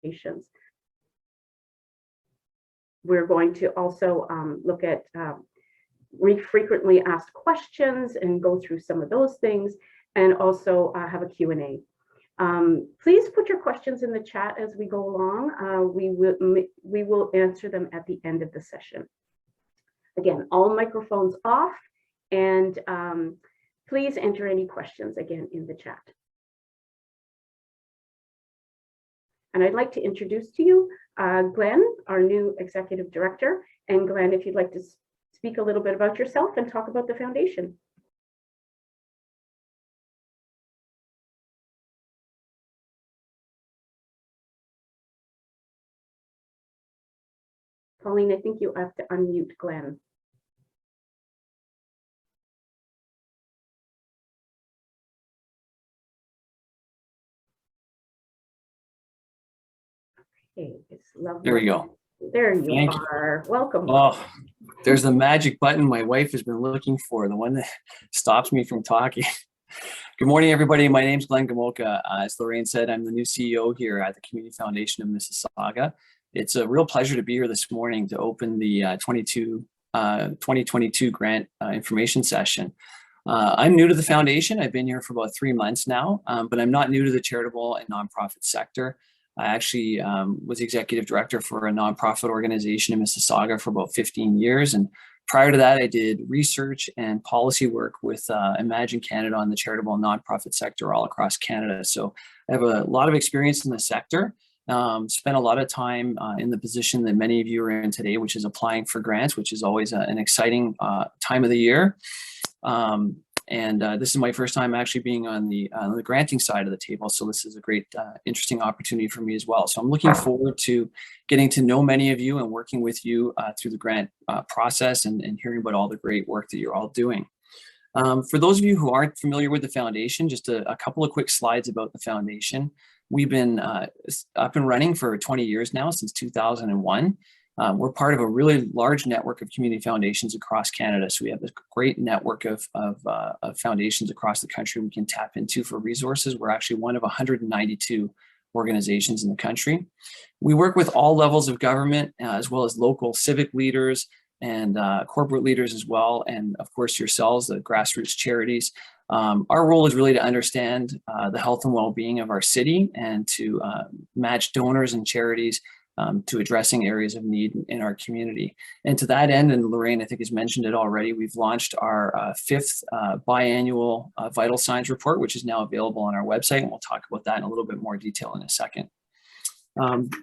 foundations. We're going to also look at frequently asked questions and go through some of those things, and also have a Q&A. Please put your questions in the chat as we go along. We will answer them at the end of the session. Again, all microphones off, and please enter any questions again in the chat. And I'd like to introduce to you Glenn, our new Executive Director. And Glenn, if you'd like to speak a little bit about yourself and talk about the foundation. Pauline, I think you have to unmute Glenn. Okay, it's lovely. There we go. There you are. Welcome. Oh, there's the magic button my wife has been looking for, the one that stops me from talking. Good morning, everybody. My name's Glenn Gamoka. As Lorraine said, I'm the new CEO here at the Community Foundation of Mississauga. It's a real pleasure to be here this morning to open the 2022 grant information session. I'm new to the foundation. I've been here for about 3 months now, but I'm not new to the charitable and nonprofit sector. I actually was executive director for a nonprofit organization in Mississauga for about 15 years. And prior to that, I did research and policy work with Imagine Canada on the charitable and nonprofit sector all across Canada. So I have a lot of experience in the sector. Spent a lot of time in the position that many of you are in today, which is applying for grants, which is always an exciting time of the year. This is my first time actually being on the granting side of the table. So this is a great, interesting opportunity for me as well. So I'm looking forward to getting to know many of you and working with you through the grant process and hearing about all the great work that you're all doing. For those of you who aren't familiar with the foundation, just a couple of quick slides about the foundation. We've been up and running for 20 years now, since 2001. We're part of a really large network of community foundations across Canada. So we have a great network of foundations across the country we can tap into for resources. We're actually one of 192 organizations in the country. We work with all levels of government, as well as local civic leaders and corporate leaders as well. And of course, yourselves, the grassroots charities. Our role is really to understand the health and well-being of our city and to match donors and charities to addressing areas of need in our community. And to that end, and Lorraine, I think, has mentioned it already, we've launched our 5th biannual Vital Signs report, which is now available on our website. And we'll talk about that in a little bit more detail in a second.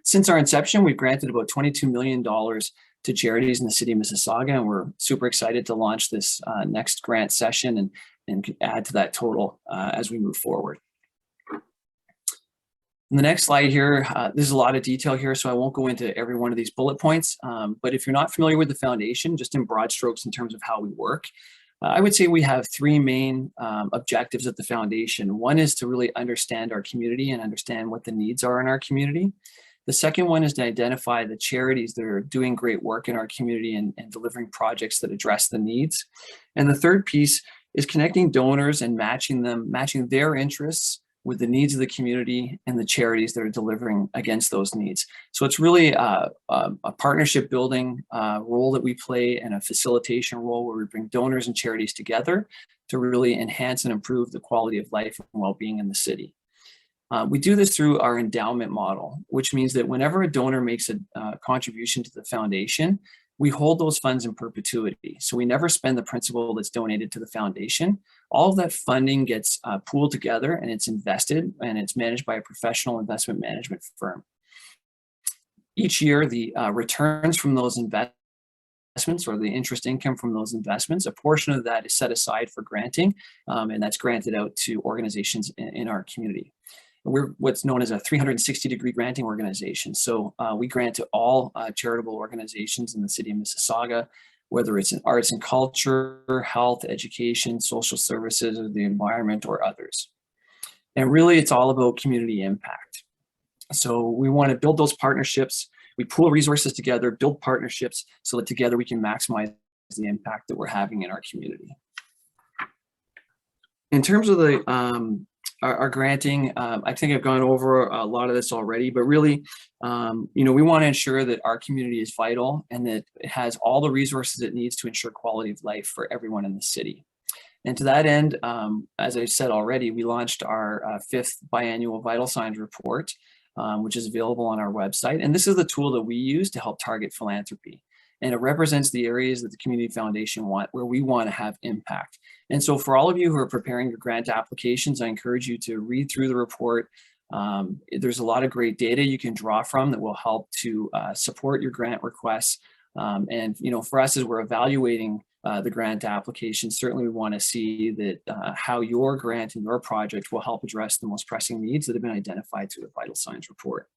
Since our inception, we've granted about $22 million to charities in the city of Mississauga, and we're super excited to launch this next grant session and add to that total as we move forward. In the next slide here, there's a lot of detail here, so I won't go into every one of these bullet points. But if you're not familiar with the foundation, just in broad strokes in terms of how we work, I would say we have 3 main objectives at the foundation. One is to really understand our community and understand what the needs are in our community. The second one is to identify the charities that are doing great work in our community and delivering projects that address the needs. And the third piece is connecting donors and matching their interests with the needs of the community and the charities that are delivering against those needs. So it's really a partnership building role that we play, and a facilitation role where we bring donors and charities together to really enhance and improve the quality of life and well-being in the city. We do this through our endowment model, which means that whenever a donor makes a contribution to the foundation, we hold those funds in perpetuity. So we never spend the principal that's donated to the foundation. All of that funding gets pooled together and it's invested, and it's managed by a professional investment management firm. Each year, the returns from those investments, or the interest income from those investments, a portion of that is set aside for granting, and that's granted out to organizations in our community. We're what's known as a 360-degree granting organization. So we grant to all charitable organizations in the city of Mississauga, whether it's in arts and culture, health, education, social services, or the environment, or others. And really, it's all about community impact. So we want to build those partnerships. We pool resources together, build partnerships, so that together we can maximize the impact that we're having in our community. In terms of the our granting. I think I've gone over a lot of this already, but really, we want to ensure that our community is vital and that it has all the resources it needs to ensure quality of life for everyone in the city. And to that end, as I said already, we launched our 5th biannual Vital Signs report, which is available on our website. And this is the tool that we use to help target philanthropy. And it represents the areas that the Community Foundation where we want to have impact. And so for all of you who are preparing your grant applications, I encourage you to read through the report. There's a lot of great data you can draw from that will help to support your grant requests. And for us, as we're evaluating the grant application, certainly we want to see that how your grant and your project will help address the most pressing needs that have been identified through the Vital Signs report.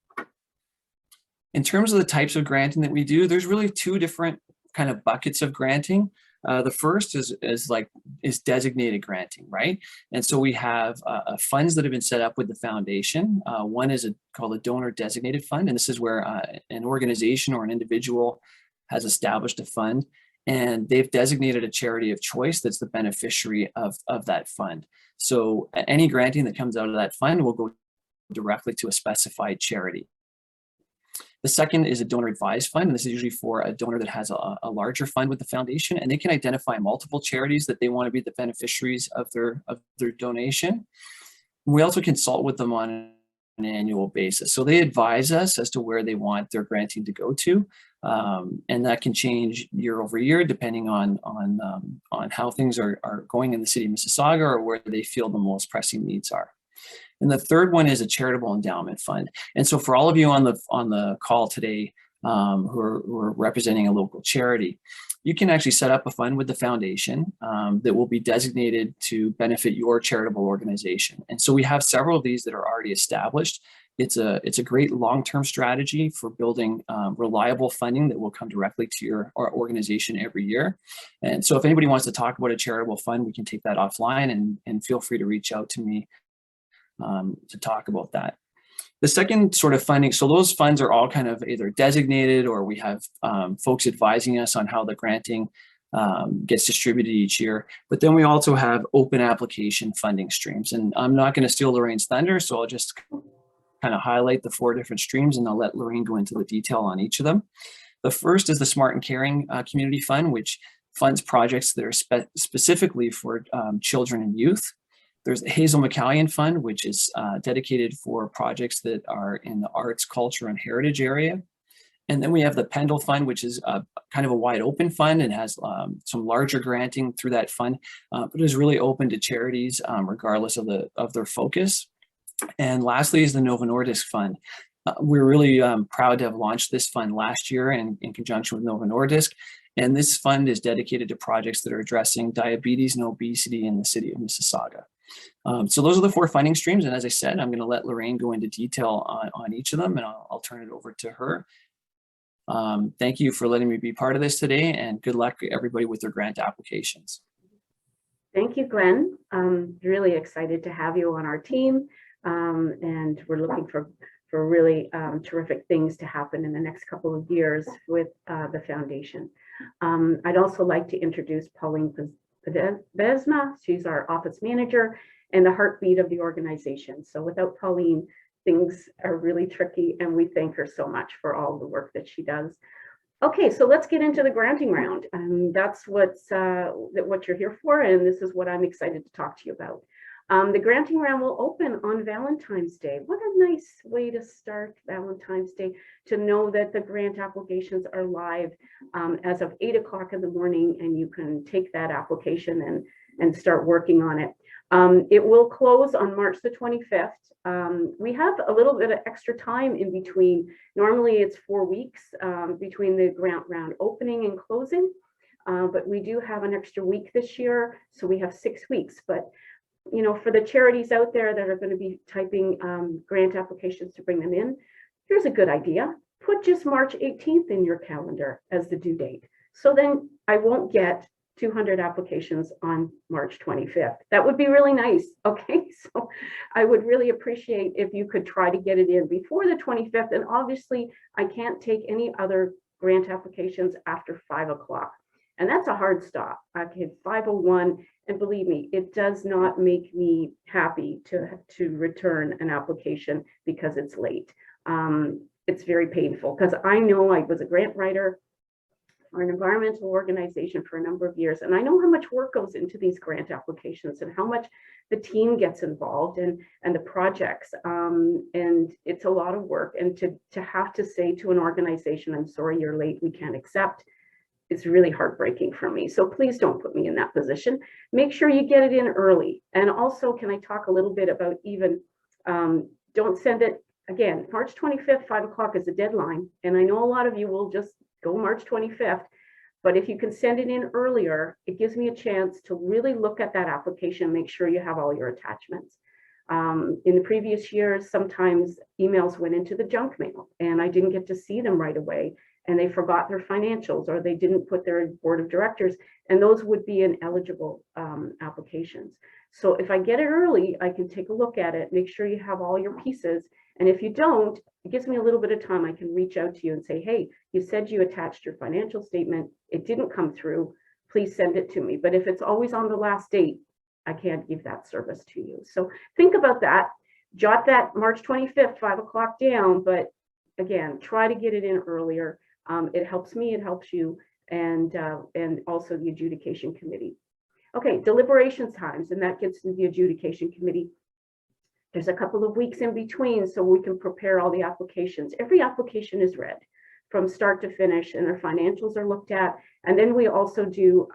In terms of the types of granting that we do, there's really 2 different kind of buckets of granting. The first is designated granting, right? And so we have funds that have been set up with the foundation. One is called a donor designated fund, and this is where an organization or an individual has established a fund, and they've designated a charity of choice that's the beneficiary of that fund. So any granting that comes out of that fund will go directly to a specified charity. The second is a donor advised fund, and this is usually for a donor that has a larger fund with the foundation, and they can identify multiple charities that they want to be the beneficiaries of their donation. We also consult with them on an annual basis. So they advise us as to where they want their granting to go to, and that can change year over year depending on how things are going in the city of Mississauga or where they feel the most pressing needs are. And the third one is a charitable endowment fund. And so for all of you on the call today who are representing a local charity, you can actually set up a fund with the foundation that will be designated to benefit your charitable organization. And so we have several of these that are already established. It's a great long-term strategy for building reliable funding that will come directly to our organization every year. And so if anybody wants to talk about a charitable fund, we can take that offline, and feel free to reach out to me to talk about that. The second sort of funding, so those funds are all kind of either designated, or we have folks advising us on how the granting gets distributed each year. But then we also have open application funding streams. And I'm not going to steal Lorraine's thunder, so I'll just kind of highlight the 4 different streams, and I'll let Lorraine go into the detail on each of them. The first is the Smart and Caring Community Fund, which funds projects that are specifically for children and youth. There's the Hazel McCallion Fund, which is dedicated for projects that are in the arts, culture, and heritage area. And then we have the Pendle Fund, which is kind of a wide open fund and has some larger granting through that fund, but is really open to charities regardless of their focus. And lastly is the Novo Nordisk Fund. We're really proud to have launched this fund last year in conjunction with Novo Nordisk. And this fund is dedicated to projects that are addressing diabetes and obesity in the city of Mississauga. So those are the 4 funding streams. And as I said, I'm going to let Lorraine go into detail on each of them, and I'll turn it over to her. Thank you for letting me be part of this today, and good luck everybody with their grant applications. Thank you, Glenn. I'm really excited to have you on our team, and we're looking for really terrific things to happen in the next couple of years with the foundation. I'd also like to introduce Pauline Besma. She's our office manager and the heartbeat of the organization. So without Pauline, things are really tricky, and we thank her so much for all the work that she does. Okay, so let's get into the granting round. That's what you're here for, and this is what I'm excited to talk to you about. The granting round will open on Valentine's Day. What a nice way to start Valentine's Day, to know that the grant applications are live as of 8 o'clock in the morning, and you can take that application and start working on it. It will close on March the 25th. We have a little bit of extra time in between. Normally it's 4 weeks between the grant round opening and closing, but we do have an extra week this year, so we have 6 weeks. But for the charities out there that are going to be typing grant applications to bring them in, here's a good idea. Put just March 18th in your calendar as the due date. So then I won't get 200 applications on March 25th. That would be really nice. Okay, so I would really appreciate if you could try to get it in before the 25th. And obviously I can't take any other grant applications after 5 o'clock. And that's a hard stop. Okay, 5:01, And believe me, it does not make me happy to return an application because it's late. It's very painful because I know I was a grant writer for an environmental organization for a number of years, and I know how much work goes into these grant applications and how much the team gets involved and the projects, and it's a lot of work. And to have to say to an organization, I'm sorry you're late, we can't accept, it's really heartbreaking for me. So please don't put me in that position. Make sure you get it in early. And also, can I talk a little bit about even, don't send it, again, March 25th, 5 o'clock is the deadline. And I know a lot of you will just go March 25th, but if you can send it in earlier, it gives me a chance to really look at that application and make sure you have all your attachments. In the previous years, sometimes emails went into the junk mail and I didn't get to see them right away, and they forgot their financials or they didn't put their board of directors, and those would be ineligible applications. So if I get it early, I can take a look at it, make sure you have all your pieces. And if you don't, it gives me a little bit of time. I can reach out to you and say, hey, you said you attached your financial statement. It didn't come through. Please send it to me. But if it's always on the last date, I can't give that service to you. So think about that. Jot that March 25th, 5 o'clock down. But again, try to get it in earlier. It helps me, it helps you, and also the adjudication committee. Okay, deliberation times, and that gets to the adjudication committee. There's a couple of weeks in between so we can prepare all the applications. Every application is read from start to finish, and their financials are looked at. And then we also do,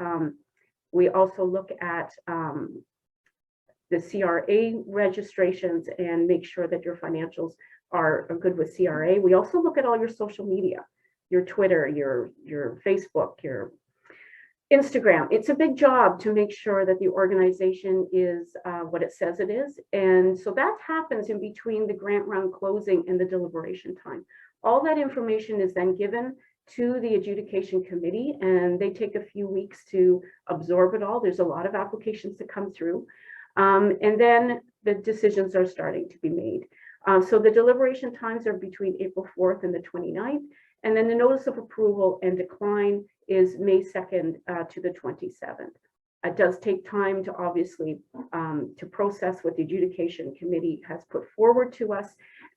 we also look at the CRA registrations and make sure that your financials are good with CRA. We also look at all your social media, your Twitter, your Facebook, your Instagram. It's a big job to make sure that the organization is what it says it is. And so that happens in between the grant round closing and the deliberation time. All that information is then given to the adjudication committee, and they take a few weeks to absorb it all. There's a lot of applications to come through. And then the decisions are starting to be made. So the deliberation times are between April 4th and the 29th. And then the notice of approval and decline is May 2nd to the 27th. It does take time to obviously to process what the adjudication committee has put forward to us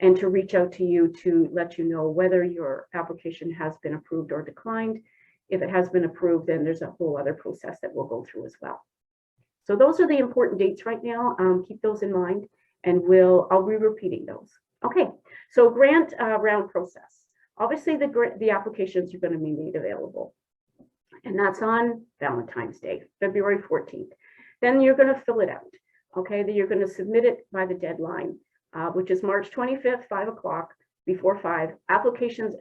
and to reach out to you to let you know whether your application has been approved or declined. If it has been approved, then there's a whole other process that we'll go through as well. So those are the important dates right now. Keep those in mind, and I'll be repeating those. Okay, so grant round process. Obviously, the applications are going to be made available, and that's on Valentine's Day, February 14th. Then you're going to fill it out. Okay, then you're going to submit it by the deadline, which is March 25th, 5 o'clock, before 5. Applications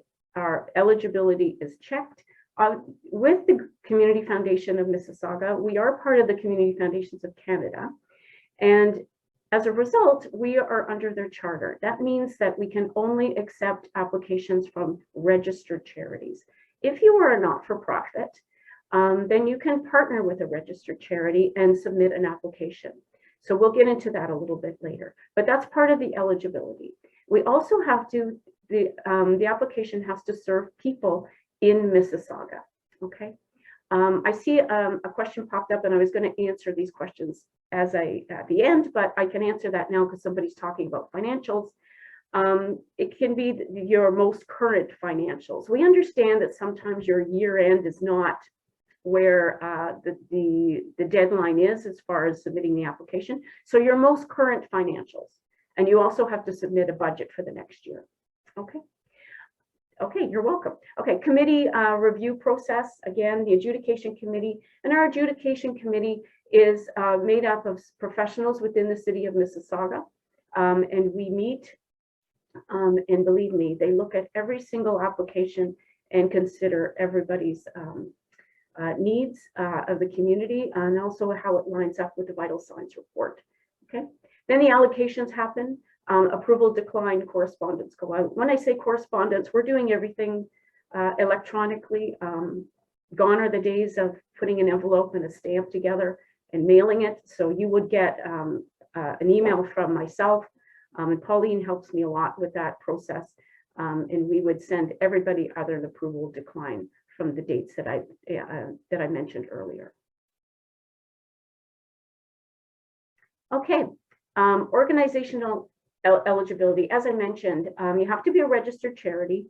eligibility is checked. With the Community Foundation of Mississauga, we are part of the Community Foundations of Canada, and as a result, we are under their charter. That means that we can only accept applications from registered charities. If you are a not-for-profit, then you can partner with a registered charity and submit an application. So we'll get into that a little bit later, but that's part of the eligibility. We also have to, the application has to serve people in Mississauga, okay? I see a question popped up, and I was going to answer these questions at the end, but I can answer that now because somebody's talking about financials. It can be your most current financials. We understand that sometimes your year end is not where the deadline is as far as submitting the application. So your most current financials, and you also have to submit a budget for the next year, okay? Okay, you're welcome. Okay, committee review process. Again, the adjudication committee, and our adjudication committee is made up of professionals within the city of Mississauga, and we meet, and believe me, they look at every single application and consider everybody's needs of the community, and also how it lines up with the vital signs report. Okay, then the allocations happen. Approval, decline, correspondence go out. When I say correspondence, we're doing everything electronically. Gone are the days of putting an envelope and a stamp together and mailing it. So you would get an email from myself, and Pauline helps me a lot with that process. And we would send everybody either an approval or decline from the dates that I mentioned earlier. Okay, organizational eligibility. As I mentioned, you have to be a registered charity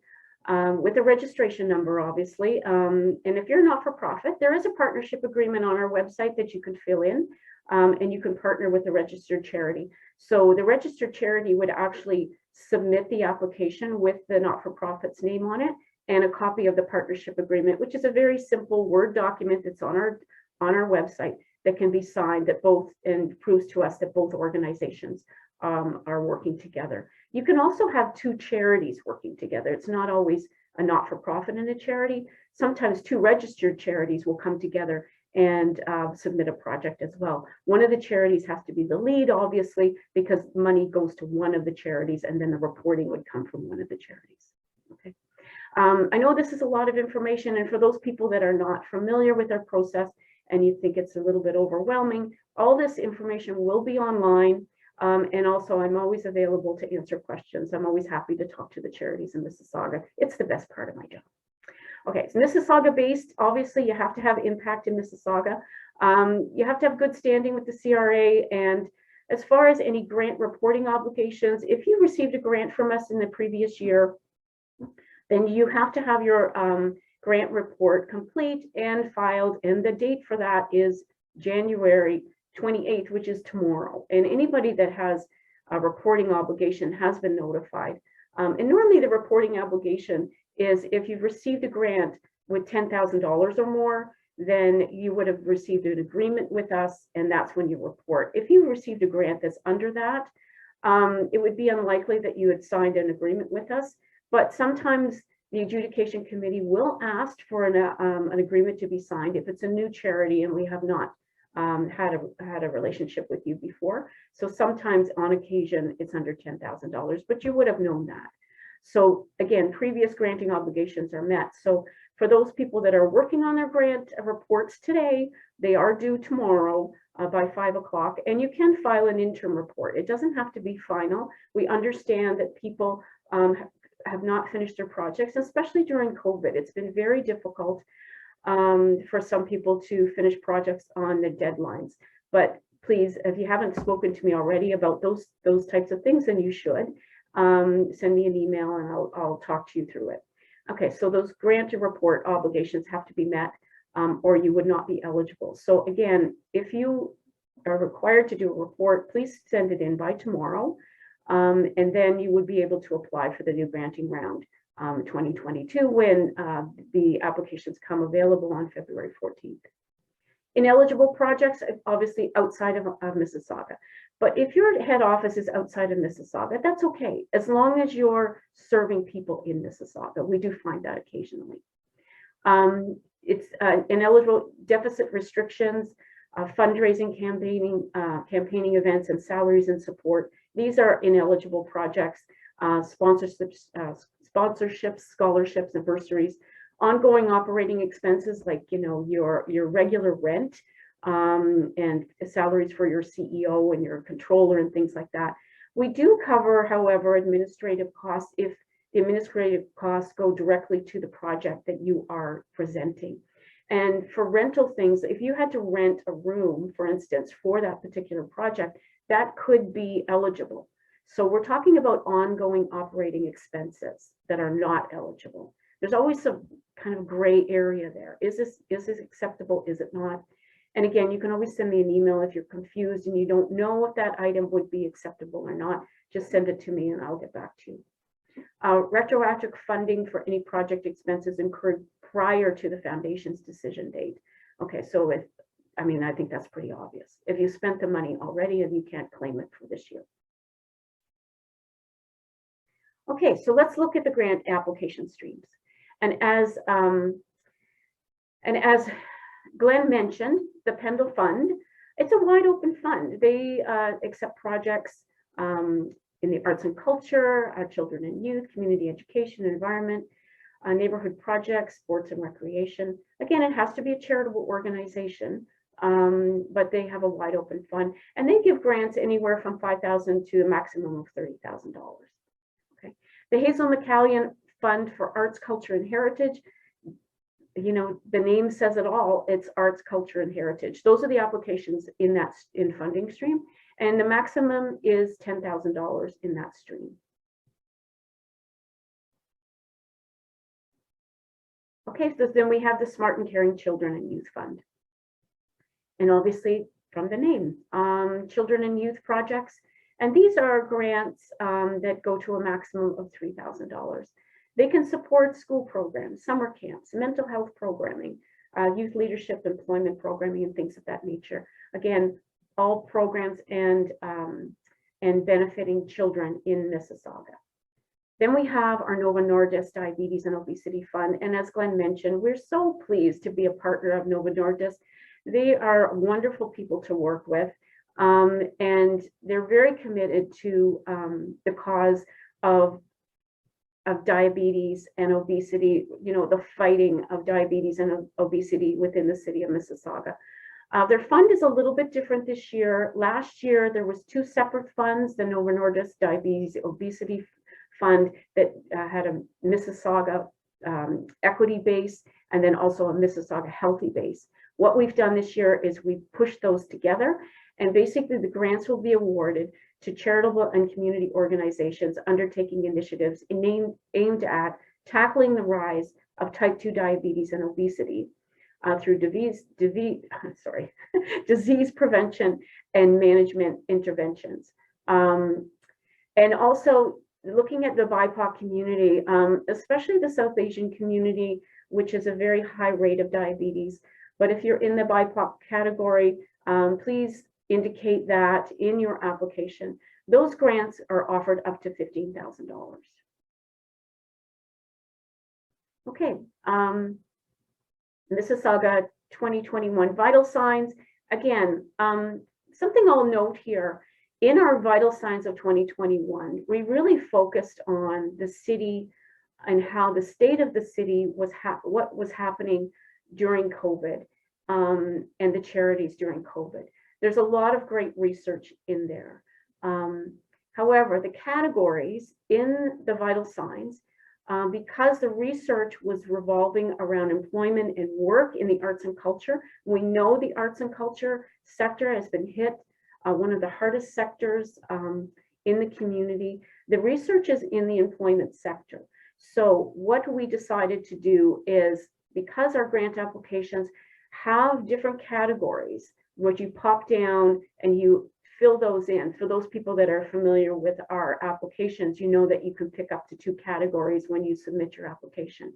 with a registration number, obviously. And if you're not for profit, there is a partnership agreement on our website that you can fill in, and you can partner with a registered charity. So the registered charity would actually submit the application with the not-for-profit's name on it and a copy of the partnership agreement, which is a very simple Word document that's on our website that can be signed, that both, and proves to us that both organizations are working together. You can also have two charities working together. It's not always a not-for-profit and a charity. Sometimes two registered charities will come together and submit a project as well. One of the charities has to be the lead, obviously, because money goes to one of the charities and then the reporting would come from one of the charities. Okay. I know this is a lot of information, and for those people that are not familiar with our process and you think it's a little bit overwhelming, all this information will be online. And also, I'm always available to answer questions. I'm always happy to talk to the charities in Mississauga. It's the best part of my job. Okay, so Mississauga based, obviously you have to have impact in Mississauga. You have to have good standing with the CRA. And as far as any grant reporting obligations, if you received a grant from us in the previous year, then you have to have your grant report complete and filed. And the date for that is January 28th, which is tomorrow. And anybody that has a reporting obligation has been notified. And normally the reporting obligation is if you've received a grant with $10,000 or more, then you would have received an agreement with us, and that's when you report. If you received a grant that's under that, it would be unlikely that you had signed an agreement with us, but sometimes the adjudication committee will ask for an agreement to be signed if it's a new charity and we have not had a relationship with you before. So sometimes on occasion it's under $10,000, but you would have known that. So again, previous granting obligations are met. So for those people that are working on their grant reports today, they are due tomorrow by 5 o'clock, and you can file an interim report. It doesn't have to be final. We understand that people have not finished their projects, especially during COVID. It's been very difficult for some people to finish projects on the deadlines. But please, if you haven't spoken to me already about those types of things, then you should. Send me an email and I'll talk to you through it. Okay, so those grant to report obligations have to be met, or you would not be eligible. So again, if you are required to do a report, please send it in by tomorrow, and then you would be able to apply for the new granting round 2022 when the applications come available on February 14th. Ineligible projects, obviously outside of Mississauga. But if your head office is outside of Mississauga, that's okay, as long as you're serving people in Mississauga. We do find that occasionally. It's ineligible deficit restrictions, fundraising, campaigning events, and salaries and support. These are ineligible projects, sponsorships, scholarships, and bursaries. Ongoing operating expenses like your regular rent and salaries for your CEO and your controller and things like that. We do cover, however, administrative costs if the administrative costs go directly to the project that you are presenting. And for rental things, if you had to rent a room, for instance, for that particular project, that could be eligible. So we're talking about ongoing operating expenses that are not eligible. There's always some kind of gray area there. Is this acceptable? Is it not? And again, you can always send me an email if you're confused and you don't know if that item would be acceptable or not. Just send it to me and I'll get back to you. Retroactive funding for any project expenses incurred prior to the foundation's decision date. Okay, so I think that's pretty obvious. If you spent the money already and you can't claim it for this year. Okay, so let's look at the grant application streams. And as Glenn mentioned, the Pendle Fund, it's a wide open fund. They accept projects in the arts and culture, children and youth, community education, environment, neighborhood projects, sports and recreation. Again, it has to be a charitable organization, but they have a wide open fund, and they give grants anywhere from $5,000 to a maximum of $30,000. Okay, the Hazel McCallion Fund for Arts, Culture, and Heritage. The name says it all. It's arts, culture, and heritage. Those are the applications in funding stream. And the maximum is $10,000 in that stream. Okay, so then we have the Smart and Caring Children and Youth Fund. And obviously from the name, children and youth projects. And these are grants that go to a maximum of $3,000. They can support school programs, summer camps, mental health programming, youth leadership, employment programming, and things of that nature. Again, all programs and benefiting children in Mississauga. Then we have our Novo Nordisk Diabetes and Obesity Fund. And as Glenn mentioned, we're so pleased to be a partner of Novo Nordisk. They are wonderful people to work with. And they're very committed to the cause of diabetes and obesity, you know, the fighting of diabetes and obesity within the city of Mississauga. Their fund is a little bit different this year. Last year, there was two separate funds, the Novo Nordisk Diabetes Obesity Fund that had a Mississauga equity base, and then also a Mississauga healthy base. What we've done this year is we pushed those together, and basically the grants will be awarded to charitable and community organizations undertaking initiatives aimed at tackling the rise of type 2 diabetes and obesity through disease prevention and management interventions. And also looking at the BIPOC community, especially the South Asian community, which is a very high rate of diabetes. But if you're in the BIPOC category, please indicate that in your application. Those grants are offered up to $15,000. Okay, Mississauga 2021 vital signs. Again, something I'll note here, in our vital signs of 2021, we really focused on the city and how the state of the city was, what was happening during COVID and the charities during COVID. There's a lot of great research in there. However, the categories in the vital signs, because the research was revolving around employment and work in the arts and culture, we know the arts and culture sector has been hit, one of the hardest sectors in the community. The research is in the employment sector. So what we decided to do is, because our grant applications have different categories, which you pop down and you fill those in. For those people that are familiar with our applications, you know that you can pick up to 2 categories when you submit your application.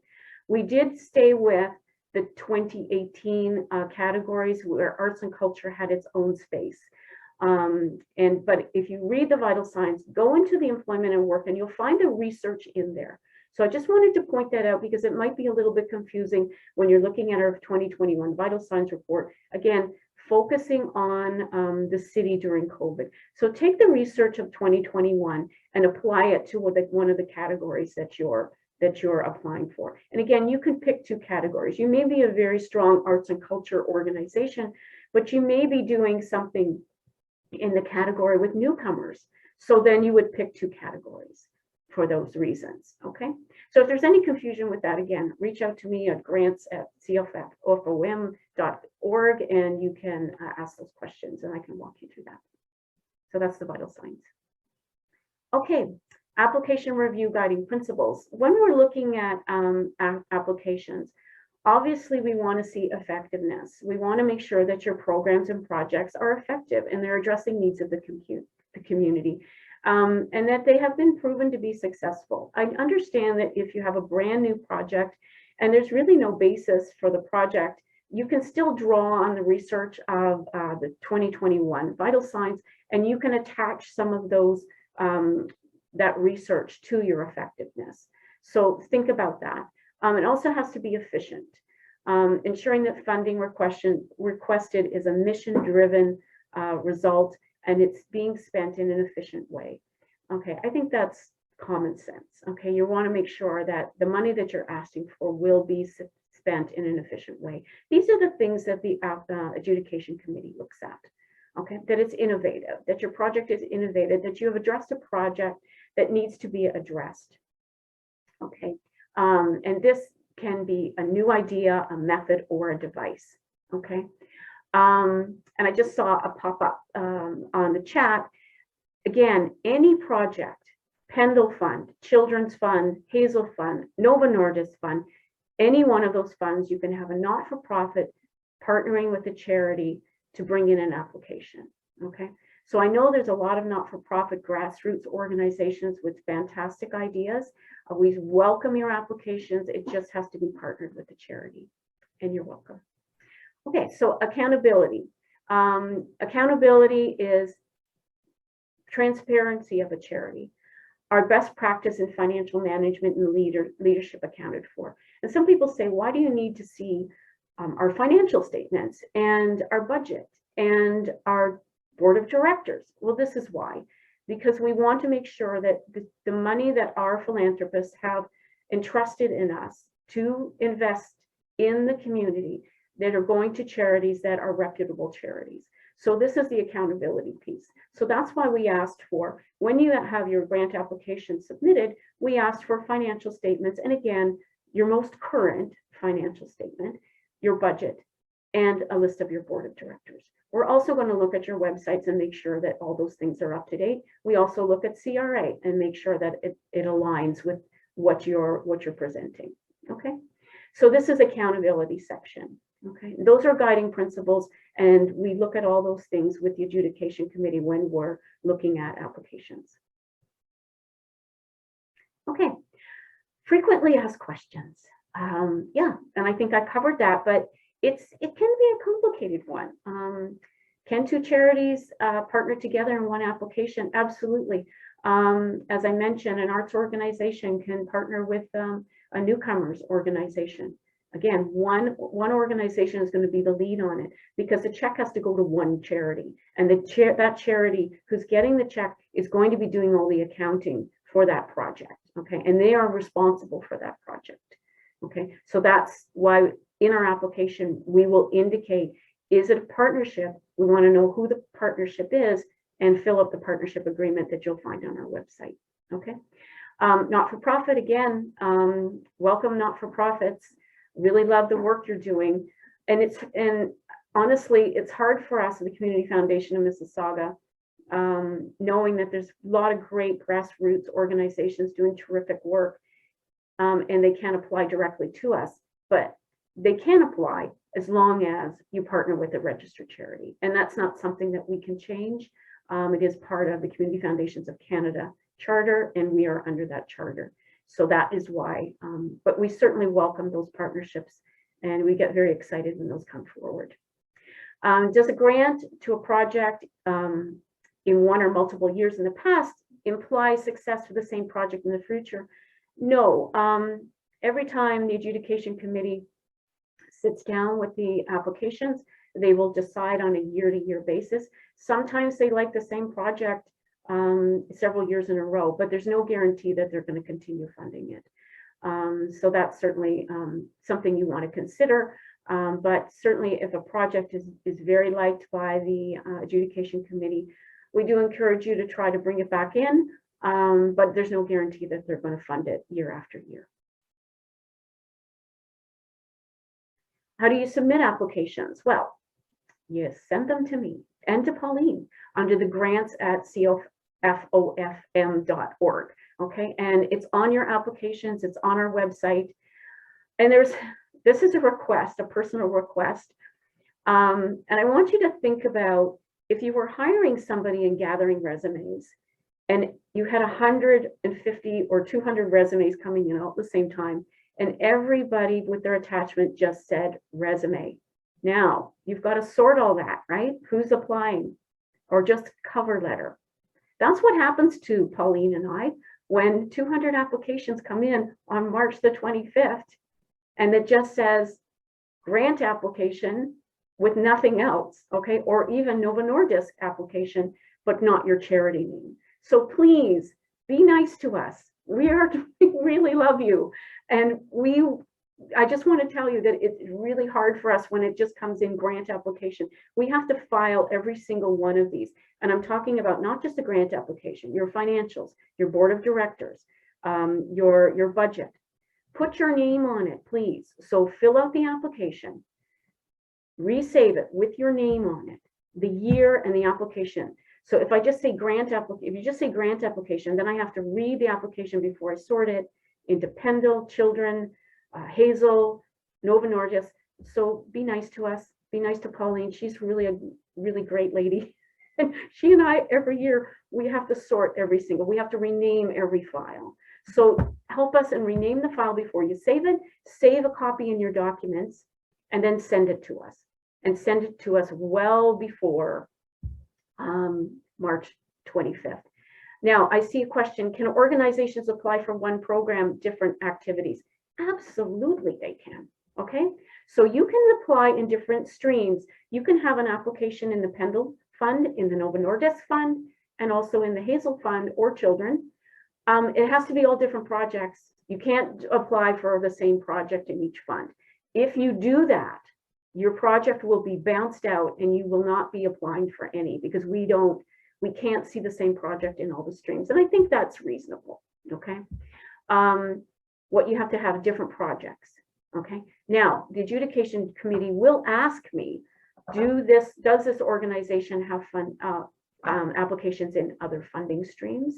We did stay with the 2018 categories where arts and culture had its own space. But if you read the vital signs, go into the employment and work, and you'll find the research in there. So I just wanted to point that out because it might be a little bit confusing when you're looking at our 2021 vital signs report. Again, focusing on the city during COVID. So take the research of 2021 and apply it to one of the categories that you're applying for. And again, you can pick 2 categories. You may be a very strong arts and culture organization, but you may be doing something in the category with newcomers. So then you would pick 2 categories for those reasons, okay? So if there's any confusion with that, again, reach out to me at grants@cffofom.org and you can ask those questions and I can walk you through that. So that's the vital signs. Okay, application review guiding principles. When we're looking at applications, obviously we want to see effectiveness. We want to make sure that your programs and projects are effective and they're addressing needs of the community. And that they have been proven to be successful. I understand that if you have a brand new project and there's really no basis for the project, you can still draw on the research of the 2021 vital signs, and you can attach some of those, that research to your effectiveness. So think about that. It also has to be efficient, ensuring that funding requested is a mission-driven result and it's being spent in an efficient way. Okay, I think that's common sense. Okay, you want to make sure that the money that you're asking for will be spent in an efficient way. These are the things that the adjudication committee looks at. Okay, that it's innovative, that your project is innovative, that you have addressed a project that needs to be addressed. Okay, and this can be a new idea, a method, or a device. Okay. And I just saw a pop-up on the chat. Again, any project, Pendle Fund, Children's Fund, Hazel Fund, Nova Nordis Fund, any one of those funds, you can have a not-for-profit partnering with a charity to bring in an application, okay? So I know there's a lot of not-for-profit grassroots organizations with fantastic ideas. We welcome your applications. It just has to be partnered with the charity, and you're welcome. Okay, so accountability. Accountability is transparency of a charity, our best practice in financial management and leadership accounted for. And some people say, why do you need to see our financial statements and our budget and our board of directors? Well, this is why. Because we want to make sure that the money that our philanthropists have entrusted in us to invest in the community that are going to charities that are reputable charities. So this is the accountability piece. So that's why we asked for, when you have your grant application submitted, we asked for financial statements. And again, your most current financial statement, your budget, and a list of your board of directors. We're also going to look at your websites and make sure that all those things are up to date. We also look at CRA and make sure that it aligns with what you're presenting. Okay, so this is accountability section. Okay, those are guiding principles, and we look at all those things with the adjudication committee when we're looking at applications. Okay, frequently asked questions. Yeah, and I think I covered that, but it can be a complicated one. Can two charities partner together in one application? Absolutely. As I mentioned, an arts organization can partner with a newcomers organization. Again, one organization is going to be the lead on it because the check has to go to one charity, and that charity who's getting the check is going to be doing all the accounting for that project. Okay, and they are responsible for that project. Okay, so that's why in our application we will indicate, is it a partnership? We want to know who the partnership is and fill up the partnership agreement that you'll find on our website. Okay, not-for-profit, again, welcome not-for-profits. Really love the work you're doing, and honestly, it's hard for us at the Community Foundation of Mississauga, knowing that there's a lot of great grassroots organizations doing terrific work, and they can't apply directly to us, but they can apply as long as you partner with a registered charity, and that's not something that we can change. It is part of the Community Foundations of Canada charter, and we are under that charter. So that is why, but we certainly welcome those partnerships, and we get very excited when those come forward. Does a grant to a project in one or multiple years in the past imply success for the same project in the future? No. Every time the adjudication committee sits down with the applications, they will decide on a year-to-year basis. Sometimes they like the same project several years in a row, but there's no guarantee that they're going to continue funding it. So that's certainly something you want to consider. But certainly if a project is very liked by the adjudication committee, we do encourage you to try to bring it back in, but there's no guarantee that they're going to fund it year after year. How do you submit applications? Well, you send them to me and to Pauline under the grants at cofm.org. Okay, and it's on your applications, it's on our website. And this is a request, a personal request. And I want you to think about if you were hiring somebody and gathering resumes, and you had 150 or 200 resumes coming in all at the same time, and everybody with their attachment just said resume. Now, you've got to sort all that, right? Who's applying? Or just cover letter. That's what happens to Pauline and I when 200 applications come in on March the 25th, and it just says grant application with nothing else, okay? Or even Nova Nordisk application, but not your charity name. So please be nice to us. We really love you. And I just want to tell you that it's really hard for us when it just comes in grant application. We have to file every single one of these. And I'm talking about not just a grant application, your financials, your board of directors, your budget. Put your name on it, please. So fill out the application. resave it with your name on it, the year and the application. So if I just say if you just say grant application, then I have to read the application before I sort it into Pendle, Children, Hazel, Nova Nordisk. So be nice to us. Be nice to Pauline. She's really a really great lady. And she and I, every year, we have to sort we have to rename every file. So help us and rename the file before you save it. Save a copy in your documents and then send it to us. And send it to us well before March 25th. Now, I see a question, can organizations apply for one program, different activities? Absolutely, they can, okay? So you can apply in different streams. You can have an application in the Pendle Fund, in the Nova Nordisk Fund, and also in the Hazel Fund or Children. It has to be all different projects. You can't apply for the same project in each fund. If you do that, your project will be bounced out and you will not be applying for any, because we can't see the same project in all the streams. And I think that's reasonable, okay? What you have to have different projects, okay? Now, the adjudication committee will ask me, does this organization have applications in other funding streams?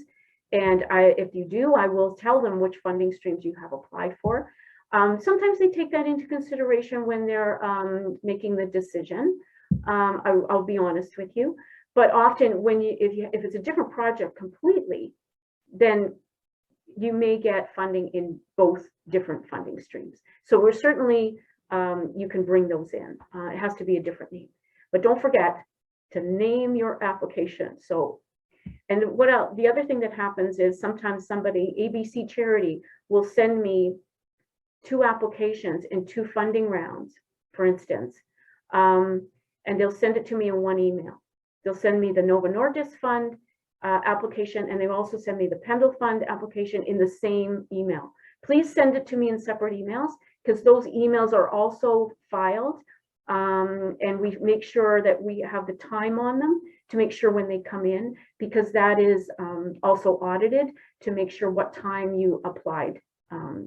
And if you do, I will tell them which funding streams you have applied for. Sometimes they take that into consideration when they're making the decision. I'll be honest with you, but often if it's a different project completely, then you may get funding in both different funding streams. So we're certainly, you can bring those in. It has to be a different name, but don't forget to name your application. So, and what else? The other thing that happens is sometimes somebody, ABC Charity, will send me 2 applications in 2 funding rounds, for instance, and they'll send it to me in one email. They'll send me the Nova Nordisk Fund application, and they'll also send me the Pendle Fund application in the same email. Please send it to me in separate emails, because those emails are also filed, and we make sure that we have the time on them to make sure when they come in, because that is also audited to make sure what time you applied.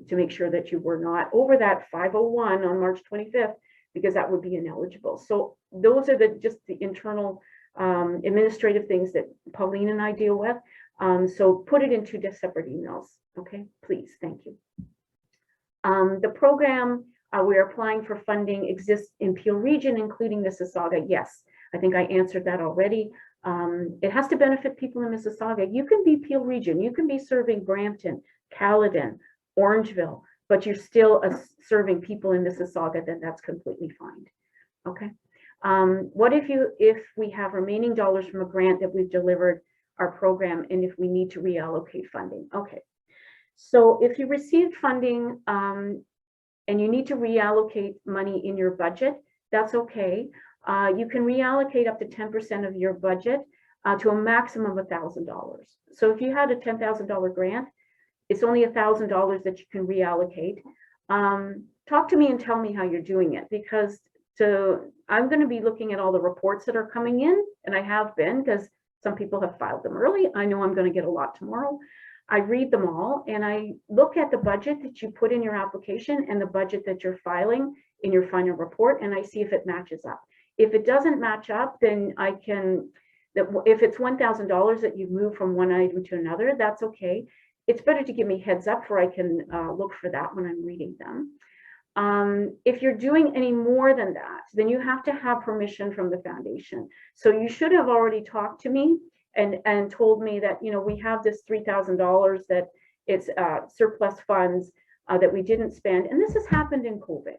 To make sure that you were not over that 501 on March 25th, because that would be ineligible. So those are just the internal administrative things that Pauline and I deal with. So put it into 2 separate emails, okay? Please, thank you. The program we're applying for funding exists in Peel Region, including Mississauga. Yes, I think I answered that already. It has to benefit people in Mississauga. You can be Peel Region, you can be serving Brampton, Caledon, Orangeville, but you're still serving people in Mississauga, then that's completely fine. Okay. What if we have remaining dollars from a grant that we've delivered our program, and if we need to reallocate funding? Okay. So if you received funding and you need to reallocate money in your budget, that's okay. You can reallocate up to 10% of your budget to a maximum of $1,000. So if you had a $10,000 grant, it's only $1,000 that you can reallocate. Talk to me and tell me how you're doing it, because I'm going to be looking at all the reports that are coming in, and I have been, because some people have filed them early. I know I'm going to get a lot tomorrow. I read them all and I look at the budget that you put in your application and the budget that you're filing in your final report, and I see if it matches up. If it doesn't match up, then I can, if it's $1,000 that you've moved from one item to another, that's okay. It's better to give me heads up for I can look for that when I'm reading them. If you're doing any more than that, then you have to have permission from the foundation. So you should have already talked to me and told me that, you know, we have this $3,000 that it's surplus funds that we didn't spend. And this has happened in COVID.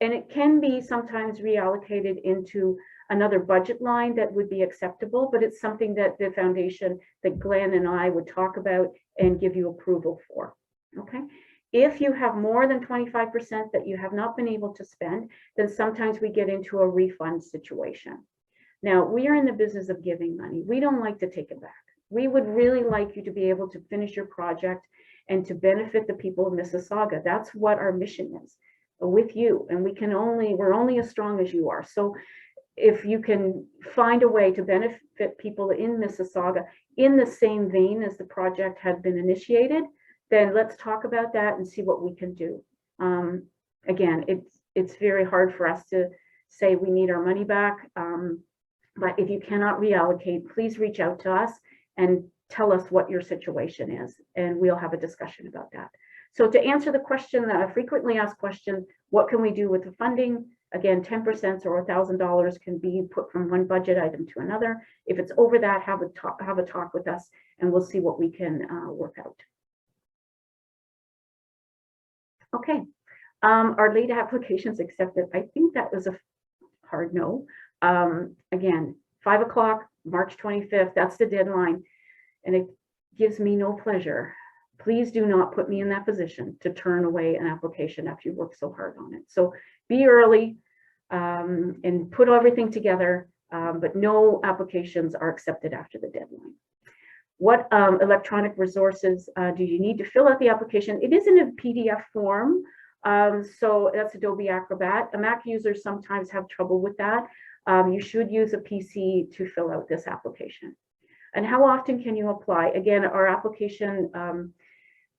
And it can be sometimes reallocated into another budget line that would be acceptable, but it's something that the foundation, that Glenn and I would talk about and give you approval for, okay? If you have more than 25% that you have not been able to spend, then sometimes we get into a refund situation. Now, we are in the business of giving money. We don't like to take it back. We would really like you to be able to finish your project and to benefit the people of Mississauga. That's what our mission is with you. And we're only as strong as you are. So if you can find a way to benefit people in Mississauga in the same vein as the project had been initiated, then let's talk about that and see what we can do. Again, it's very hard for us to say we need our money back. But if you cannot reallocate, please reach out to us and tell us what your situation is, and we'll have a discussion about that. So to answer the question, a frequently asked question, what can we do with the funding? Again, 10% or $1,000 can be put from one budget item to another. If it's over that, have a talk with us, and we'll see what we can work out. Okay, are late applications accepted? I think that was a hard no. Again, 5 o'clock, March 25th, that's the deadline. And it gives me no pleasure. Please do not put me in that position to turn away an application after you worked so hard on it. So be early and put everything together, but no applications are accepted after the deadline. What electronic resources do you need to fill out the application? It is in a PDF form. So that's Adobe Acrobat. Mac users sometimes have trouble with that. You should use a PC to fill out this application. And how often can you apply? Again, our application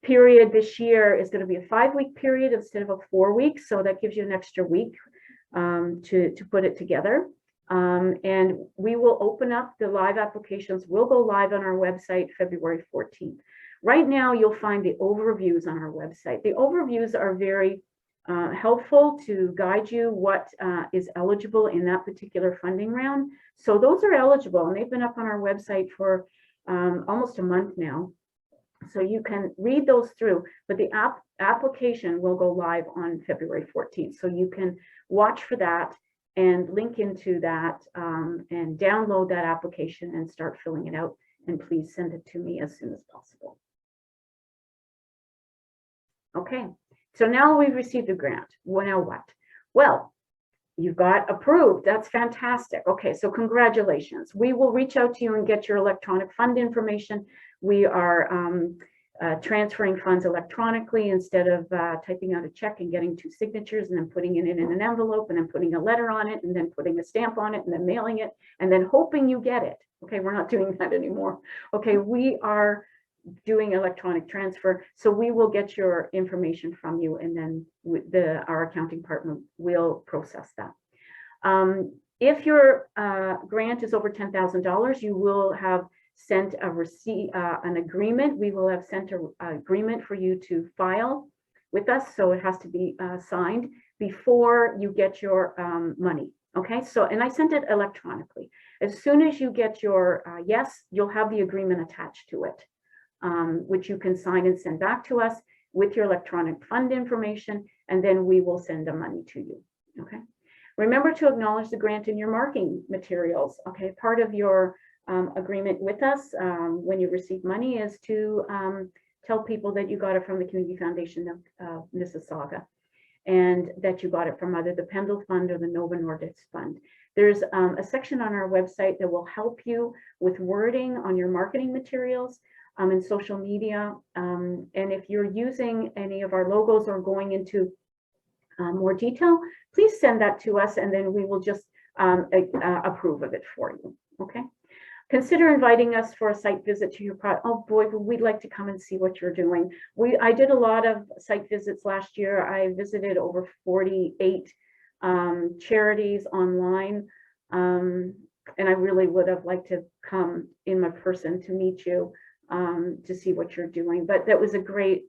period this year is going to be a 5-week period instead of a 4 weeks. So that gives you an extra week to put it together. And we will open up the live applications. We'll go live on our website February 14th. Right now, you'll find the overviews on our website. The overviews are very helpful to guide you what is eligible in that particular funding round. So those are eligible, and they've been up on our website for almost a month now. So you can read those through, but the application will go live on February 14th. So you can watch for that and link into that and download that application and start filling it out. And please send it to me as soon as possible. Okay, so now we've received the grant. Well, now what? Well, you got approved. That's fantastic. Okay, so congratulations. We will reach out to you and get your electronic fund information. We are transferring funds electronically instead of typing out a check and getting 2 signatures and then putting it in an envelope and then putting a letter on it and then putting a stamp on it and then mailing it and then hoping you get it. Okay, we're not doing that anymore. Okay, we are doing electronic transfer. So we will get your information from you, and then our accounting department will process that. If your grant is over $10,000, you will have sent a receipt, an agreement. We will have sent an agreement for you to file with us. So it has to be signed before you get your money. Okay, so, and I sent it electronically. As soon as you get your yes, you'll have the agreement attached to it, which you can sign and send back to us with your electronic fund information, and then we will send the money to you. Okay, remember to acknowledge the grant in your marketing materials. Okay, part of your agreement with us when you receive money is to tell people that you got it from the Community Foundation of Mississauga, and that you got it from either the Pendle Fund or the Nova Nordisk Fund. There's a section on our website that will help you with wording on your marketing materials and social media. And if you're using any of our logos or going into more detail, please send that to us, and then we will just approve of it for you. Okay. Consider inviting us for a site visit to your project. Oh boy, we'd like to come and see what you're doing. I did a lot of site visits last year. I visited over 48 charities online, and I really would have liked to come in my person to meet you, to see what you're doing. But that was a great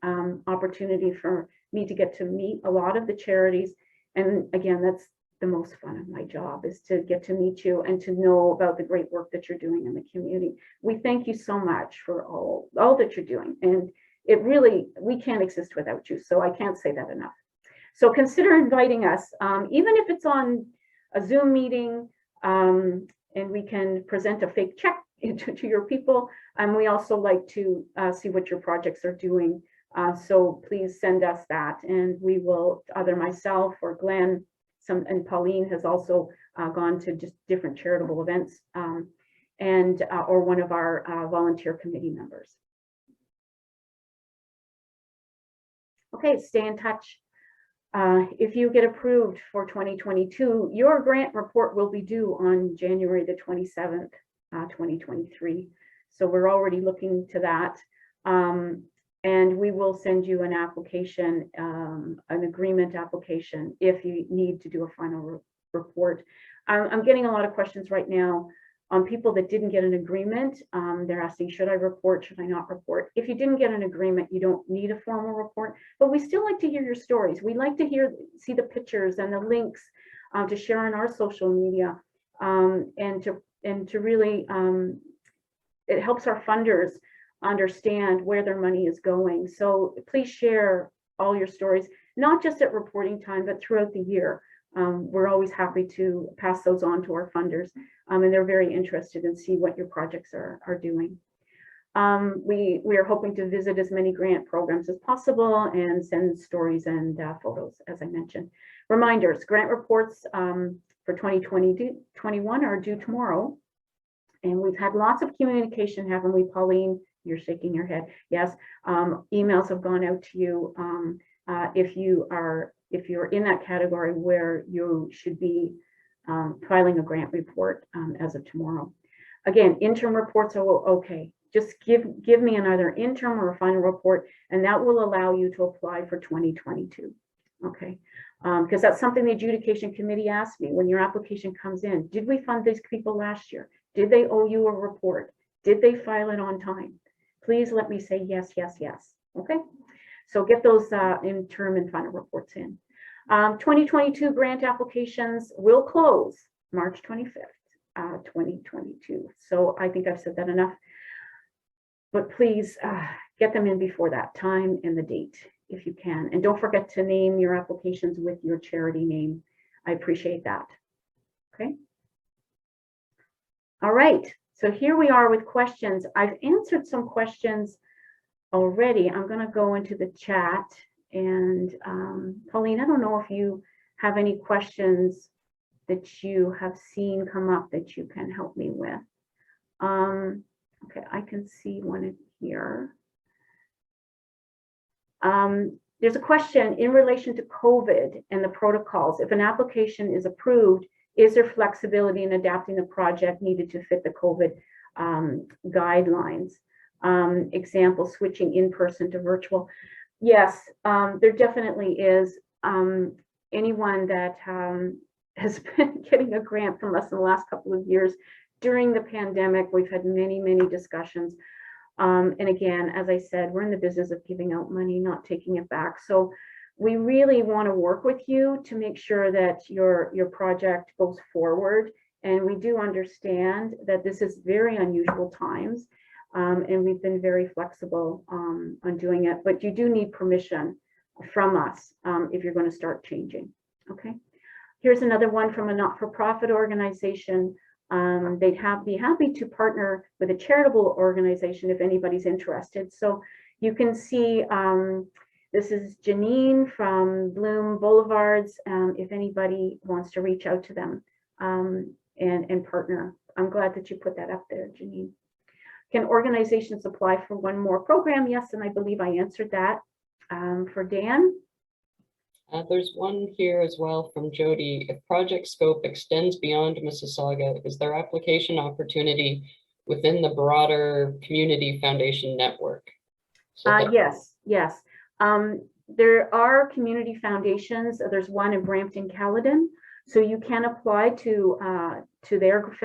opportunity for me to get to meet a lot of the charities. And again, that's the most fun of my job, is to get to meet you and to know about the great work that you're doing in the community. We thank you so much for all that you're doing. And it really, we can't exist without you. So I can't say that enough. So consider inviting us, even if it's on a Zoom meeting, and we can present a fake check to your people. And we also like to see what your projects are doing. So please send us that, and we will, either myself or Glenn, and Pauline has also gone to just different charitable events, or one of our volunteer committee members. Okay, stay in touch. If you get approved for 2022, your grant report will be due on January the 27th, 2023. So we're already looking to that. And we will send you an application, an agreement application, if you need to do a final report. I'm getting a lot of questions right now on people that didn't get an agreement. They're asking, should I report, should I not report? If you didn't get an agreement, you don't need a formal report, but we still like to hear your stories. We like to see the pictures and the links to share on our social media, and to really, it helps our funders understand where their money is going. So please share all your stories, not just at reporting time, but throughout the year. We're always happy to pass those on to our funders, and they're very interested in see what your projects are doing. We are hoping to visit as many grant programs as possible and send stories and photos, as I mentioned. Reminders, grant reports for 2020-21 are due tomorrow. And we've had lots of communication, haven't we, Pauline? You're shaking your head. Yes, emails have gone out to you if you're in that category where you should be filing a grant report as of tomorrow. Again, interim reports are okay. Just give me another interim or a final report, and that will allow you to apply for 2022. Okay, because that's something the adjudication committee asked me when your application comes in. Did we fund these people last year? Did they owe you a report? Did they file it on time? Please let me say yes, yes, yes. Okay, so get those interim and final reports in. 2022 grant applications will close March 25th, 2022. So I think I've said that enough, but please get them in before that time and the date if you can. And don't forget to name your applications with your charity name. I appreciate that. Okay. All right, so here we are with questions. I've answered some questions already. I'm going to go into the chat, and Pauline, I don't know if you have any questions that you have seen come up that you can help me with. Okay, I can see one in here. There's a question in relation to COVID and the protocols. If an application is approved, is there flexibility in adapting the project needed to fit the COVID guidelines? Example, switching in-person to virtual. Yes, there definitely is. Anyone that has been getting a grant from us in the last couple of years during the pandemic, we've had many, many discussions. And again, as I said, we're in the business of giving out money, not taking it back. So we really want to work with you to make sure that your project goes forward. And we do understand that this is very unusual times, and we've been very flexible on doing it. But you do need permission from us if you're going to start changing. Okay. Here's another one from a not-for-profit organization. They'd be happy to partner with a charitable organization if anybody's interested. So you can see. This is Janine from Bloom Boulevards. If anybody wants to reach out to them and partner, I'm glad that you put that up there, Janine. Can organizations apply for one more program? Yes, and I believe I answered that. For Dan? There's one here as well from Jody. If project scope extends beyond Mississauga, is there application opportunity within the broader Community Foundation network? So Yes, yes. There are community foundations. There's one in Brampton, Caledon. So you can apply to their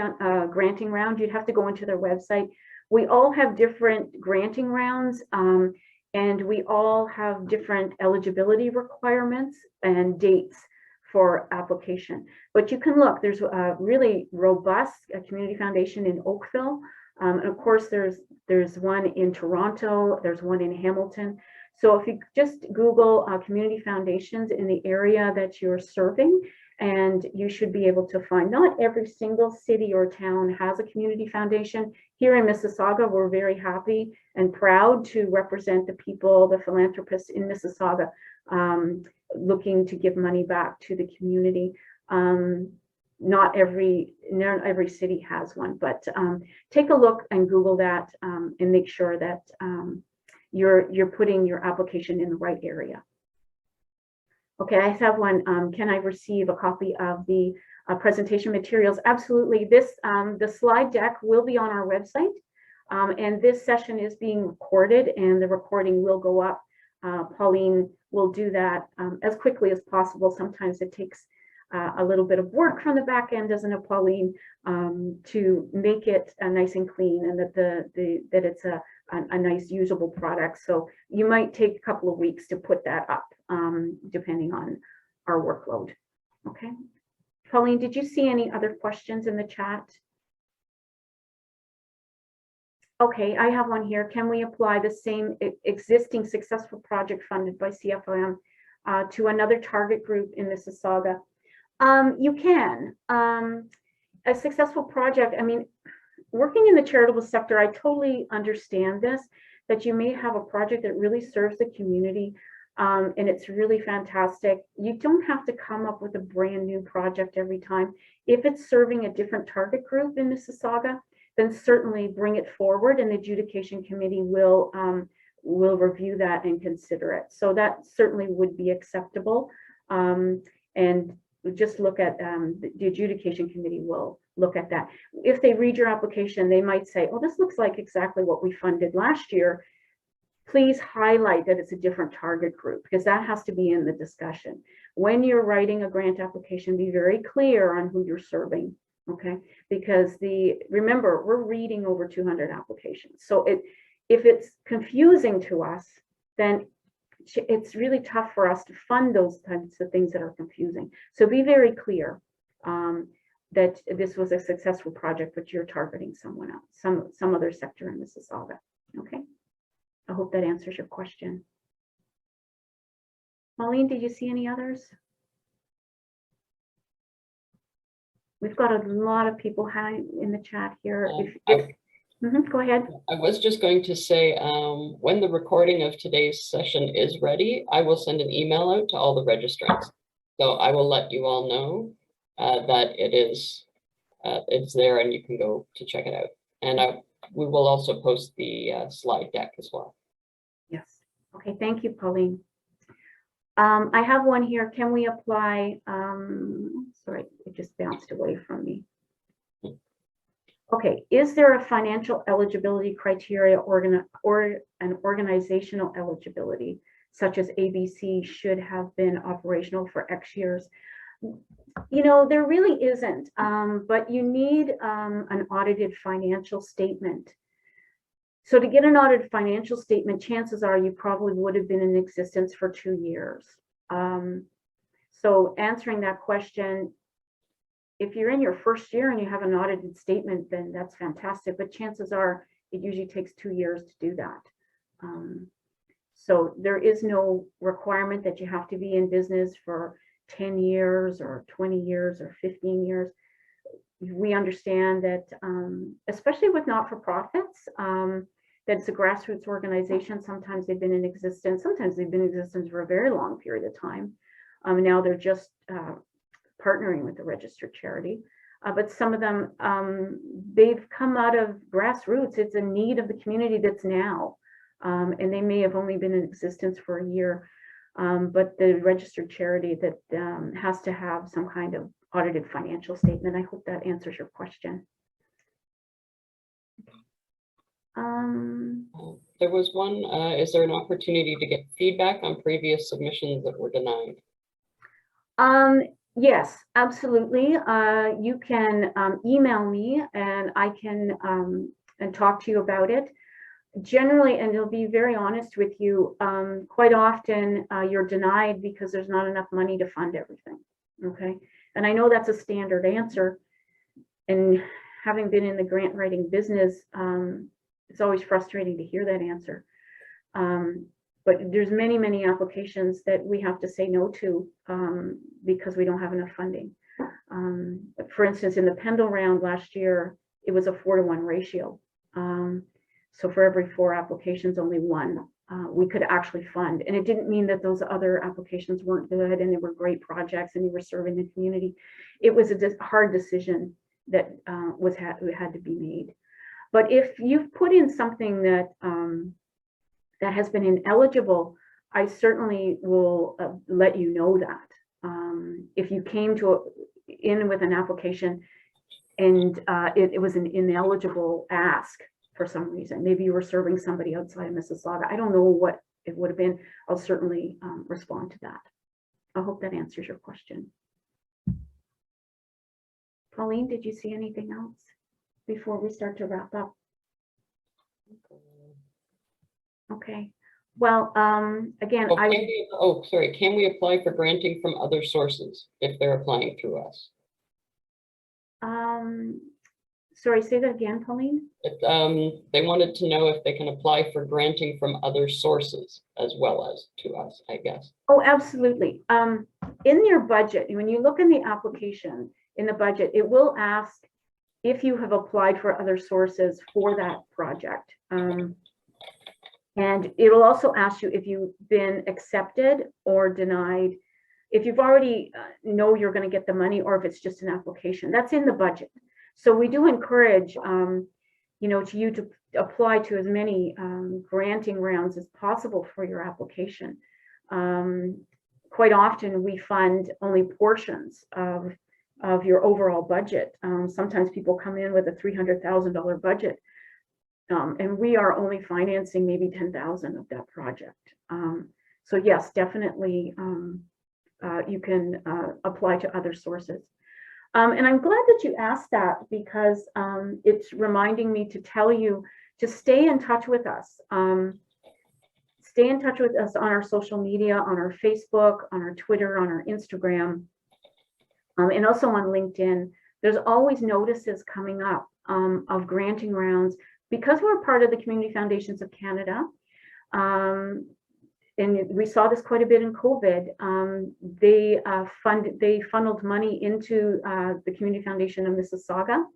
granting round. You'd have to go into their website. We all have different granting rounds, and we all have different eligibility requiremms and dates for application. But you can look, there's a really robust community foundation in Oakville. And of course, there's one in Toronto, there's one in Hamilton. So if you just Google community foundations in the area that you're serving, and you should be able to find, not every single city or town has a community foundation. Here in Mississauga, we're very happy and proud to represent the people, the philanthropists in Mississauga, looking to give money back to the community. Not every city has one, but take a look and Google that and make sure that you're putting your application in the right area. Okay, I have one. Can I receive a copy of the presentation materials? Absolutely. The slide deck will be on our website, and this session is being recorded, and the recording will go up. Pauline will do that as quickly as possible. Sometimes it takes a little bit of work from the back end, doesn't it, Pauline, to make it nice and clean, and that it's a nice usable product. So you might take a couple of weeks to put that up, depending on our workload. Okay. Pauline, did you see any other questions in the chat? Okay, I have one here. Can we apply the same existing successful project funded by CFOM to another target group in Mississauga? You can. A successful project, I mean, working in the charitable sector, I totally understand this, that you may have a project that really serves the community, and it's really fantastic. You don't have to come up with a brand new project every time. If it's serving a different target group in Mississauga, then certainly bring it forward, and the adjudication committee will review that and consider it. So that certainly would be acceptable. And just look at the adjudication committee will look at that. If they read your application, they might say, oh, this looks like exactly what we funded last year. Please highlight that it's a different target group, because that has to be in the discussion. When you're writing a grant application, be very clear on who you're serving. Okay, because remember, we're reading over 200 applications. So if it's confusing to us, then it's really tough for us to fund those types of things that are confusing. So be very clear that this was a successful project, but you're targeting someone else, some other sector in Mississauga. Okay, I hope that answers your question. Pauline, did you see any others? We've got a lot of people in the chat here. Go ahead. I was just going to say, when the recording of today's session is ready, I will send an email out to all the registrants. So I will let you all know that it's there and you can go to check it out. And we will also post the slide deck as well. Yes. Okay. Thank you, Pauline. I have one here. Can we apply? Sorry, it just bounced away from me. Okay, is there a financial eligibility criteria or an organizational eligibility, such as ABC should have been operational for X years? You know, there really isn't, but you need an audited financial statement. So to get an audited financial statement, chances are you probably would have been in existence for 2 years. So answering that question, if you're in your first year and you have an audited statement, then that's fantastic. But chances are it usually takes 2 years to do that. So there is no requirement that you have to be in business for 10 years or 20 years or 15 years. We understand that, especially with not-for-profits, that it's a grassroots organization. Sometimes they've been in existence. Sometimes they've been in existence for a very long period of time. Now they're just partnering with the registered charity. But some of them, they've come out of grassroots. It's a need of the community that's now. And they may have only been in existence for a year. But the registered charity that has to have some kind of audited financial statement. I hope that answers your question. There was one, is there an opportunity to get feedback on previous submissions that were denied? Yes, absolutely. You can email me and I can and talk to you about it. Generally, and I'll be very honest with you, quite often you're denied because there's not enough money to fund everything. Okay. And I know that's a standard answer. And having been in the grant writing business, it's always frustrating to hear that answer. But there's many, many applications that we have to say no to because we don't have enough funding. For instance, in the Pendle round last year, it was a 4-to-1 ratio. So for every 4 applications, only 1 we could actually fund. And it didn't mean that those other applications weren't good and they were great projects and they were serving the community. It was a hard decision that had to be made. But if you've put in something that that has been ineligible, I certainly will let you know that. If you came in with an application and it was an ineligible ask for some reason, maybe you were serving somebody outside of Mississauga, I don't know what it would have been, I'll certainly respond to that. I hope that answers your question. Pauline, did you see anything else before we start to wrap up? Okay. Well, again, sorry, can we apply for granting from other sources if they're applying through us? Sorry, say that again, Pauline. They wanted to know if they can apply for granting from other sources as well as to us, I guess. Oh, absolutely. In your budget, when you look in the application, in the budget, it will ask if you have applied for other sources for that project. And it will also ask you if you've been accepted or denied, if you've already know you're going to get the money, or if it's just an application. That's in the budget. So we do encourage, you to apply to as many granting rounds as possible for your application. Quite often we fund only portions of your overall budget. Sometimes people come in with a $300,000 budget, and we are only financing maybe 10,000 of that project. So yes, definitely you can apply to other sources. And I'm glad that you asked that, because it's reminding me to tell you to stay in touch with us. Stay in touch with us on our social media, on our Facebook, on our Twitter, on our Instagram, and also on LinkedIn. There's always notices coming up of granting rounds, because we're part of the Community Foundations of Canada. And we saw this quite a bit in COVID. They funneled money into the Community Foundation of Mississauga,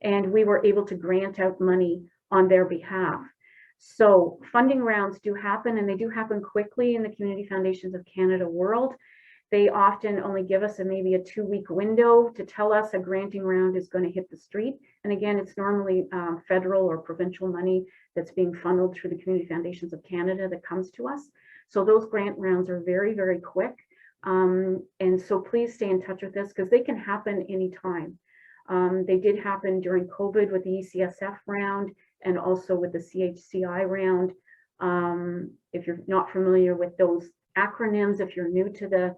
and we were able to grant out money on their behalf. So funding rounds do happen, and they do happen quickly in the Community Foundations of Canada world. They often only give us maybe a 2-week window to tell us a granting round is going to hit the street. And again, it's normally federal or provincial money that's being funneled through the Community Foundations of Canada that comes to us. So those grant rounds are very, very quick. And so please stay in touch with us, because they can happen anytime. They did happen during COVID with the ECSF round, and also with the CHCI round. If you're not familiar with those acronyms, if you're new to the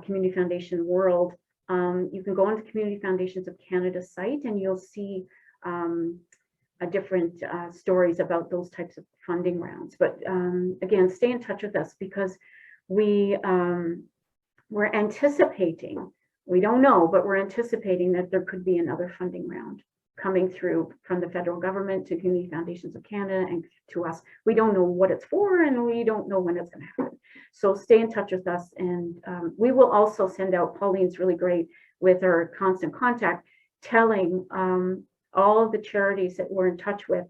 Community Foundation world, you can go on the Community Foundations of Canada site, and you'll see different stories about those types of funding rounds. But again, stay in touch with us, because we're anticipating, we don't know, but we're anticipating that there could be another funding round coming through from the federal government to Community Foundations of Canada and to us. We don't know what it's for, and we don't know when it's going to happen. So stay in touch with us, and we will also send out, Pauline's really great with her constant contact, telling all of the charities that we're in touch with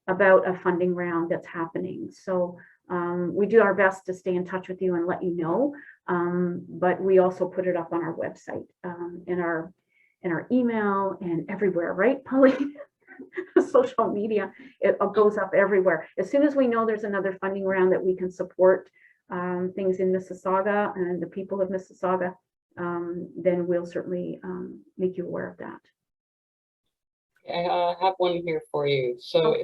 about a funding round that's happening. So we do our best to stay in touch with you and let you know, but we also put it up on our website, in our email, and everywhere, right, Pauline? Social media, it goes up everywhere. As soon as we know there's another funding round that we can support things in Mississauga and the people of Mississauga, then we'll certainly make you aware of that. I have one here for you. So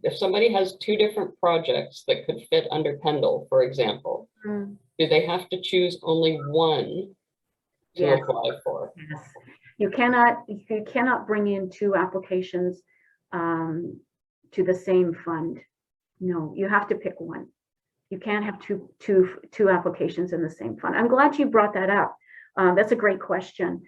if somebody has 2 different projects that could fit under Pendle, for example, do they have to choose only one to apply for? Yes. You cannot bring in 2 applications to the same fund. No, you have to pick one. You can't have two applications in the same fund. I'm glad you brought that up. That's a great question.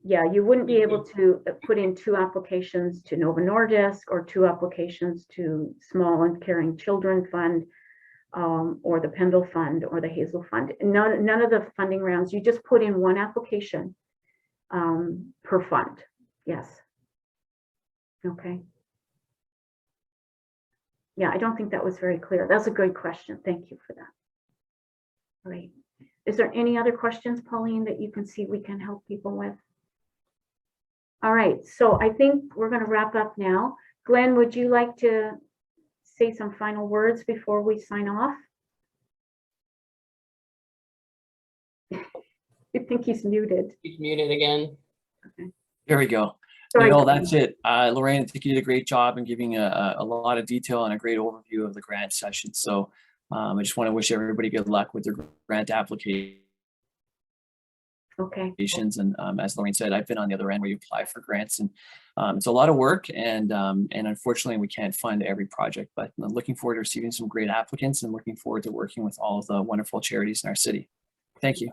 Yeah, you wouldn't be able to put in 2 applications to Nova Nordisk, or 2 applications to Small and Caring Children Fund, or the Pendle Fund, or the Hazel Fund. None of the funding rounds. You just put in 1 application per fund. Yes. Okay. Yeah, I don't think that was very clear. That's a good question. Thank you for that. All right. Is there any other questions, Pauline, that you can see we can help people with? All right, so I think we're going to wrap up now. Glenn, would you like to say some final words before we sign off? I think he's muted. He's muted again. Okay. There we go. Sorry, No, that's it. Lorraine, I think you did a great job in giving a lot of detail and a great overview of the grant session. So I just want to wish everybody good luck with their grant application. Okay. applications. And as Lorraine said, I've been on the other end where you apply for grants, and it's a lot of work, and unfortunately we can't fund every project, but I'm looking forward to receiving some great applicants and looking forward to working with all of the wonderful charities in our city. Thank you.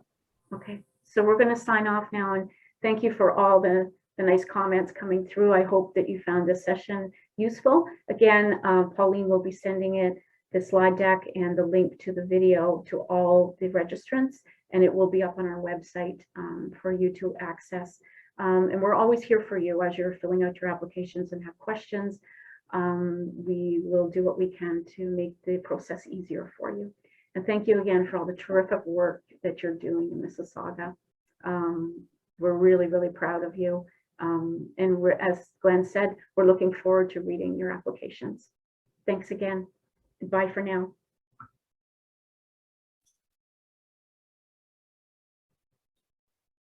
Okay, so we're going to sign off now, and thank you for all the nice comments coming through. I hope that you found this session useful. Again, Pauline will be sending it, the slide deck and the link to the video, to all the registrants, and it will be up on our website for you to access. And we're always here for you as you're filling out your applications and have questions. We will do what we can to make the process easier for you. And thank you again for all the terrific work that you're doing in Mississauga. We're really, really proud of you. And as Glenn said, we're looking forward to reading your applications. Thanks again. Bye for now.